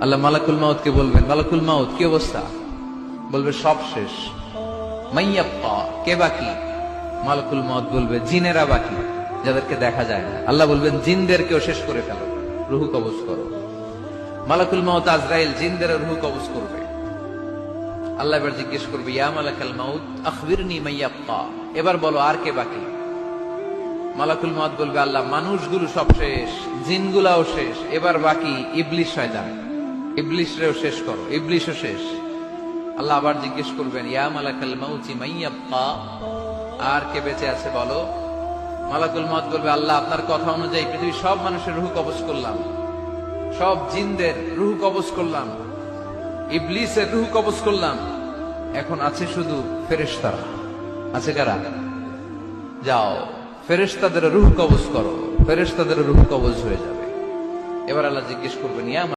আল্লাহ মালাকুল মাউতকে বলবেন, মালাকুল মাউত কি অবস্থা? বলবে সব শেষ। মাইয়াব্বা, কে বাকি? মালাকুল মাউত বলবে জিনেরা বাকি, যাদেরকে দেখা যায় না। আল্লাহ বলবেন জিনদেরকেও শেষ করে ফেলো, রুহু কবজ করো। মালাকুল মাউত আজরাইল জিনদের রুহু কবজ করবে। আল্লাহ এবার জিজ্ঞেস করবে, ইয়া মালাকাল মাউত আখবিরনি মাইয়াব্বা, এবার বলো আর কে বাকি? মালাকুল মাউত বলবে, আল্লাহ মানুষগুলো সব শেষ, জিনগুলাও শেষ, এবার বাকি ইবলিস শয়তান, ইবলিসরেও শেষ করো, ইবলিসও শেষ। আল্লাহ আবার জিজ্ঞেস করবেন, ইয়া মালাকাল মাউতি মাইয়াব্বা, আর কে বেঁচে আছে বলো? মালাকুল মাউত বলবে, আল্লাহ আপনার কথা অনুযায়ী পৃথিবীর সব মানুষের রুহু কবজ করলাম, সব জিনদের রুহু কবজ করলাম, ইবলিসের রুহু কবজ করলাম, এখন আছে শুধু ফেরেশতারা। আছে কারা? যাও ফেরেশতাদের রুহু কবজ করো, ফেরেশতাদের রুহু কবজ হয়ে যাবে। এবার আল্লাহ জিজ্ঞেস করবেন, ইয়া